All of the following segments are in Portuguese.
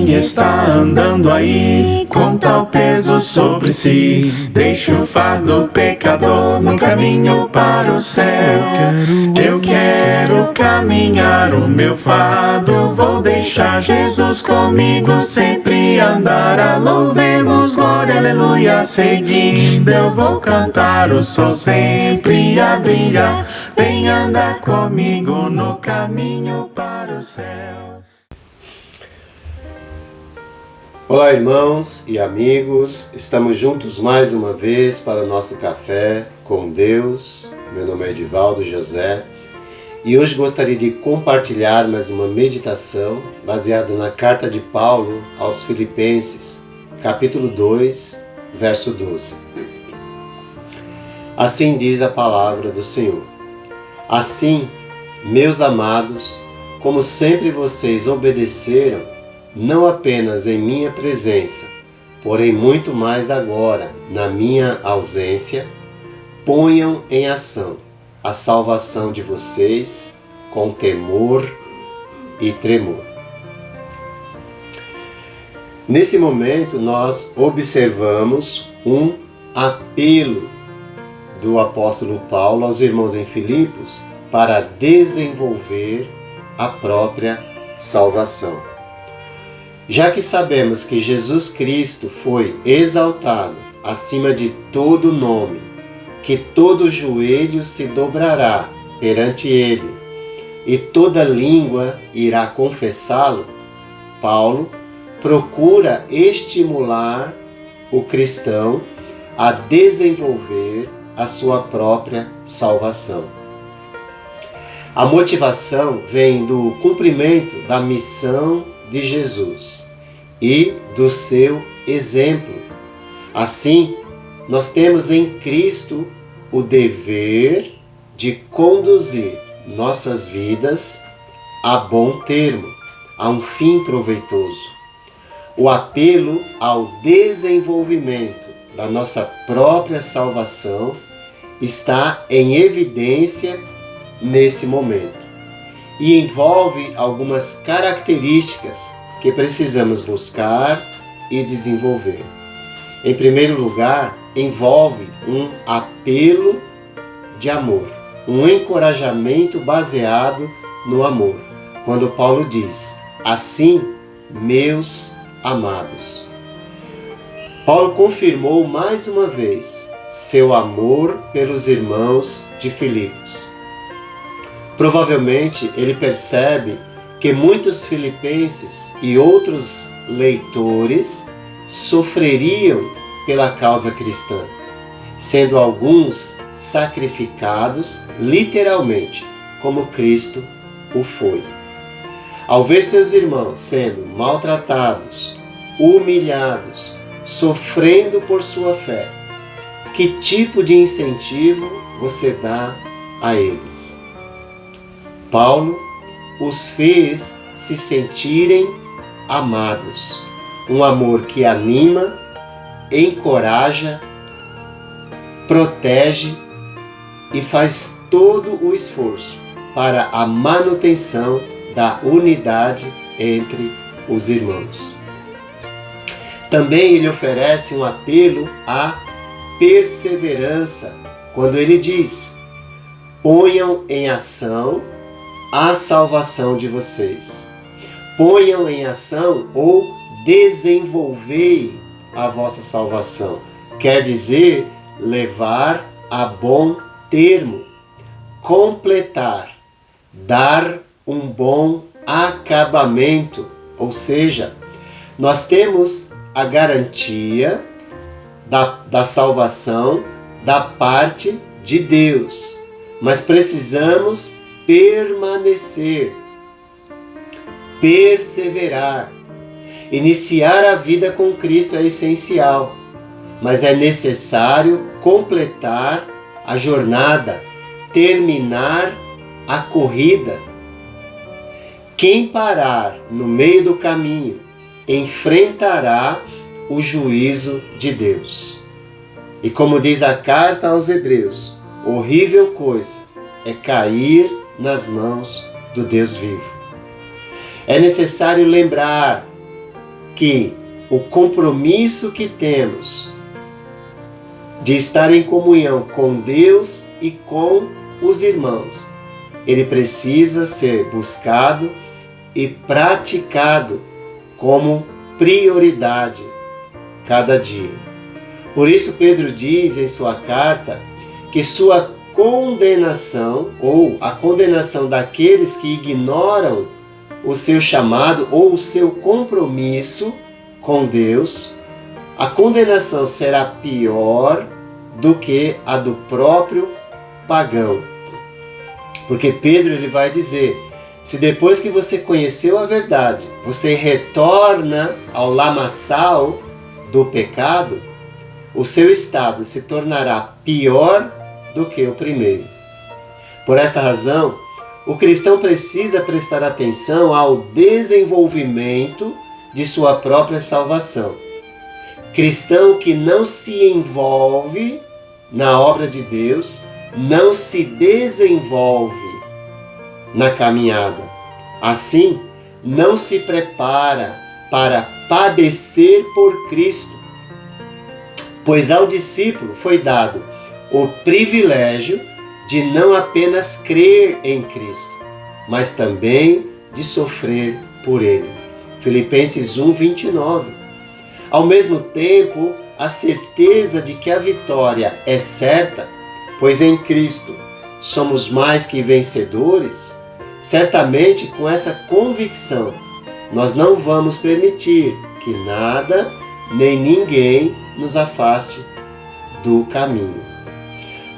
Quem está andando aí com tal peso sobre si? Deixa o fardo pecador no caminho para o céu. Eu quero caminhar o meu fardo, vou deixar Jesus comigo sempre andar. Louvemos, glória, aleluia, seguindo eu vou cantar, o sol sempre a brilhar. Vem andar comigo no caminho para o céu. Olá, irmãos e amigos, estamos juntos mais uma vez para o nosso café com Deus. Meu nome é Edivaldo José e hoje gostaria de compartilhar mais uma meditação baseada na carta de Paulo aos Filipenses, capítulo 2, verso 12. Assim diz a palavra do Senhor: Assim, meus amados, como sempre vocês obedeceram, não apenas em minha presença, porém muito mais agora, na minha ausência, ponham em ação a salvação de vocês com temor e tremor. Nesse momento, nós observamos um apelo do apóstolo Paulo aos irmãos em Filipos para desenvolver a própria salvação. Já que sabemos que Jesus Cristo foi exaltado acima de todo nome, que todo joelho se dobrará perante ele e toda língua irá confessá-lo, Paulo procura estimular o cristão a desenvolver a sua própria salvação. A motivação vem do cumprimento da missão de Jesus e do seu exemplo. Assim, nós temos em Cristo o dever de conduzir nossas vidas a bom termo, a um fim proveitoso. O apelo ao desenvolvimento da nossa própria salvação está em evidência nesse momento e envolve algumas características que precisamos buscar e desenvolver. Em primeiro lugar, envolve um apelo de amor, um encorajamento baseado no amor. Quando Paulo diz: assim, meus amados. Paulo confirmou mais uma vez seu amor pelos irmãos de Filipos. Provavelmente ele percebe que muitos filipenses e outros leitores sofreriam pela causa cristã, sendo alguns sacrificados literalmente, como Cristo o foi. Ao ver seus irmãos sendo maltratados, humilhados, sofrendo por sua fé, que tipo de incentivo você dá a eles? Paulo os fez se sentirem amados, um amor que anima, encoraja, protege e faz todo o esforço para a manutenção da unidade entre os irmãos. Também ele oferece um apelo à perseverança, quando ele diz: ponham em ação a salvação de vocês. Ponham em ação ou desenvolvei a vossa salvação. Quer dizer, levar a bom termo, completar, dar um bom acabamento. Ou seja, nós temos a garantia da salvação da parte de Deus, mas precisamos permanecer, perseverar. Iniciar a vida com Cristo é essencial, mas é necessário completar a jornada, terminar a corrida. Quem parar no meio do caminho enfrentará o juízo de Deus. E como diz a carta aos Hebreus, horrível coisa é cair nas mãos do Deus vivo. É necessário lembrar que o compromisso que temos de estar em comunhão com Deus e com os irmãos, ele precisa ser buscado e praticado como prioridade cada dia. Por isso Pedro diz em sua carta que sua condenação, ou a condenação daqueles que ignoram o seu chamado ou o seu compromisso com Deus, a condenação será pior do que a do próprio pagão. Porque Pedro ele vai dizer, se depois que você conheceu a verdade, você retorna ao lamaçal do pecado, o seu estado se tornará pior do que o primeiro. Por esta razão, o cristão precisa prestar atenção ao desenvolvimento de sua própria salvação. Cristão que não se envolve na obra de Deus, não se desenvolve na caminhada. Assim, não se prepara para padecer por Cristo, pois ao discípulo foi dado o privilégio de não apenas crer em Cristo, mas também de sofrer por Ele. Filipenses 1:29. Ao mesmo tempo, a certeza de que a vitória é certa, pois em Cristo somos mais que vencedores, certamente com essa convicção, nós não vamos permitir que nada nem ninguém nos afaste do caminho.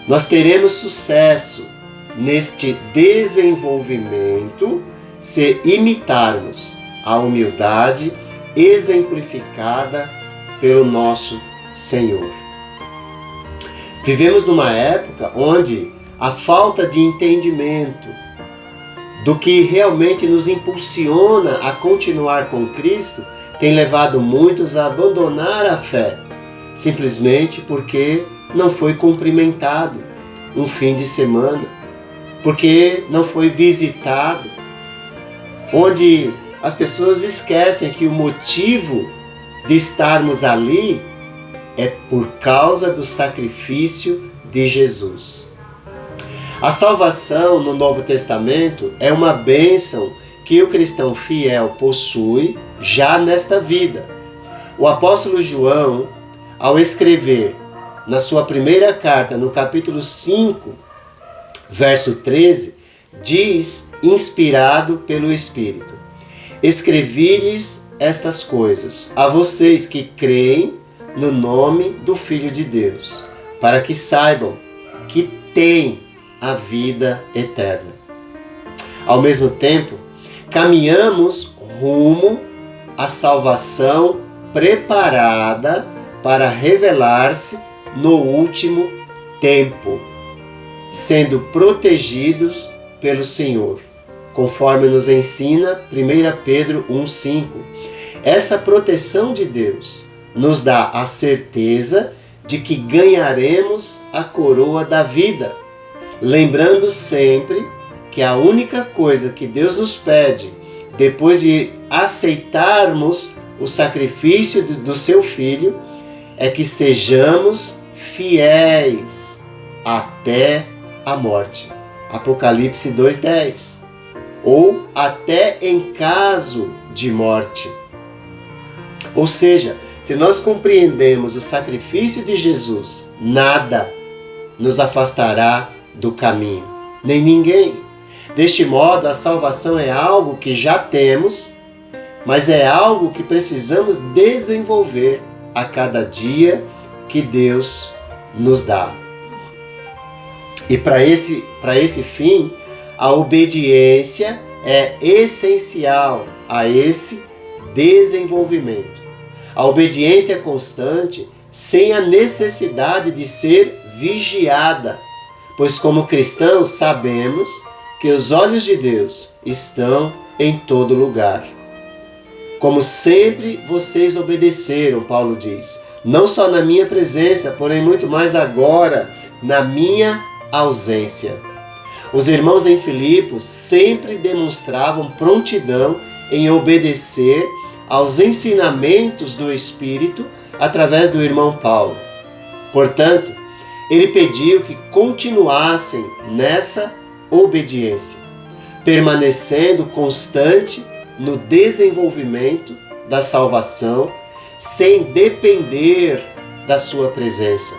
Nós teremos sucesso neste desenvolvimento se imitarmos a humildade exemplificada pelo nosso Senhor. Vivemos numa época onde a falta de entendimento do que realmente nos impulsiona a continuar com Cristo tem levado muitos a abandonar a fé, simplesmente porque não foi cumprimentado um fim de semana, porque não foi visitado, onde as pessoas esquecem que o motivo de estarmos ali é por causa do sacrifício de Jesus. A salvação no Novo Testamento é uma bênção que o cristão fiel possui já nesta vida. O apóstolo João, ao escrever na sua primeira carta, no capítulo 5, verso 13, diz, inspirado pelo Espírito: escrevi-lhes estas coisas a vocês que creem no nome do Filho de Deus, para que saibam que têm a vida eterna. Ao mesmo tempo, caminhamos rumo à salvação preparada para revelar-se no último tempo, sendo protegidos pelo Senhor, conforme nos ensina 1 Pedro 1,5. Essa proteção de Deus nos dá a certeza de que ganharemos a coroa da vida, lembrando sempre que a única coisa que Deus nos pede, depois de aceitarmos o sacrifício do seu Filho, é que sejamos fiéis até a morte. Apocalipse 2:10. Ou até em caso de morte. Ou seja, se nós compreendemos o sacrifício de Jesus, nada nos afastará do caminho, nem ninguém. Deste modo, a salvação é algo que já temos, mas é algo que precisamos desenvolver a cada dia que Deus nos dá. E para esse fim, a obediência é essencial a esse desenvolvimento. A obediência constante, sem a necessidade de ser vigiada, pois como cristãos sabemos que os olhos de Deus estão em todo lugar. Como sempre vocês obedeceram, Paulo diz, não só na minha presença, porém muito mais agora, na minha ausência. Os irmãos em Filipos sempre demonstravam prontidão em obedecer aos ensinamentos do Espírito através do irmão Paulo. Portanto, ele pediu que continuassem nessa obediência, permanecendo constante no desenvolvimento da salvação, sem depender da sua presença,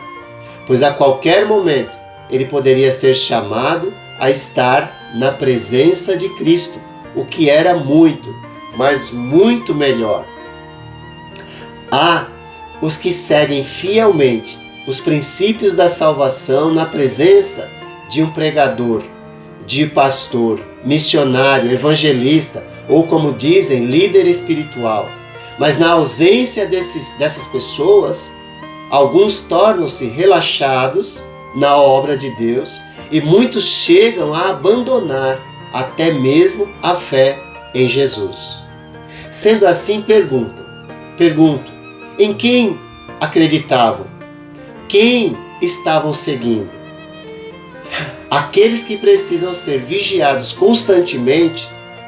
pois a qualquer momento ele poderia ser chamado a estar na presença de Cristo, o que era muito, mas muito melhor. Há os que seguem fielmente os princípios da salvação na presença de um pregador, de pastor, missionário, evangelista ou, como dizem, líder espiritual. Mas na ausência dessas pessoas, alguns tornam-se relaxados na obra de Deus e muitos chegam a abandonar até mesmo a fé em Jesus. Sendo assim, pergunto, em quem acreditavam? Quem estavam seguindo? Aqueles que precisam ser vigiados constantemente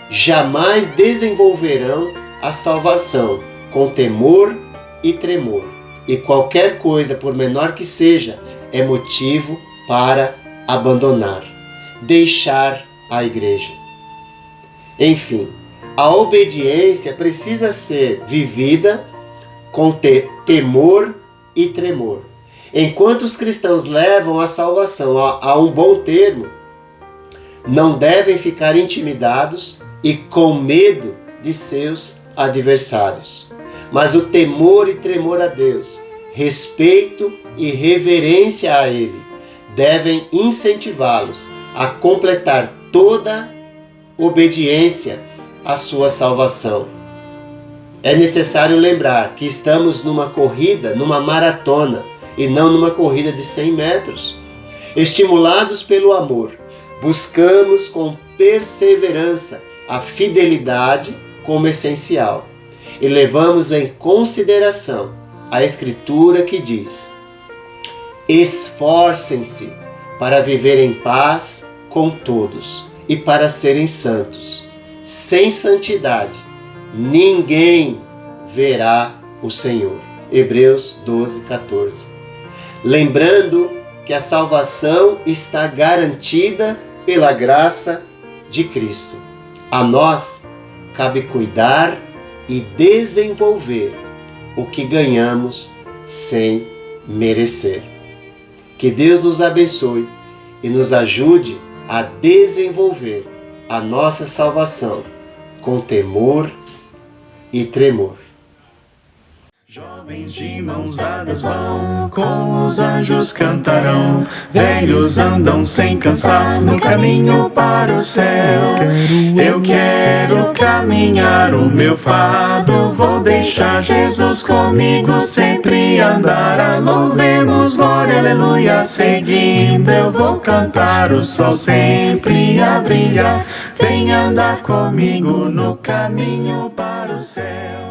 jamais desenvolverão a salvação com temor e tremor. E qualquer coisa, por menor que seja, é motivo para abandonar, deixar a igreja. Enfim, a obediência precisa ser vivida com temor e tremor. Enquanto os cristãos levam a salvação a um bom termo, não devem ficar intimidados e com medo de seus adversários. Mas o temor e tremor a Deus, respeito e reverência a Ele, devem incentivá-los a completar toda obediência à sua salvação. É necessário lembrar que estamos numa corrida, numa maratona, e não numa corrida de 100 metros. Estimulados pelo amor, buscamos com perseverança a fidelidade como essencial e levamos em consideração a Escritura que diz: esforcem-se para viver em paz com todos e para serem santos. Sem santidade, ninguém verá o Senhor. Hebreus 12, 14. Lembrando que a salvação está garantida pela graça de Cristo. A nós cabe cuidar e desenvolver o que ganhamos sem merecer. Que Deus nos abençoe e nos ajude a desenvolver a nossa salvação com temor e tremor. Jovens de mãos dadas vão, com os anjos cantarão. Velhos andam sem cansar no caminho para o céu. Eu quero caminhar o meu fardo, vou deixar Jesus comigo sempre andar. Louvemos, glória, aleluia, seguindo eu vou cantar, o sol sempre a brilhar. Vem andar comigo no caminho para o céu.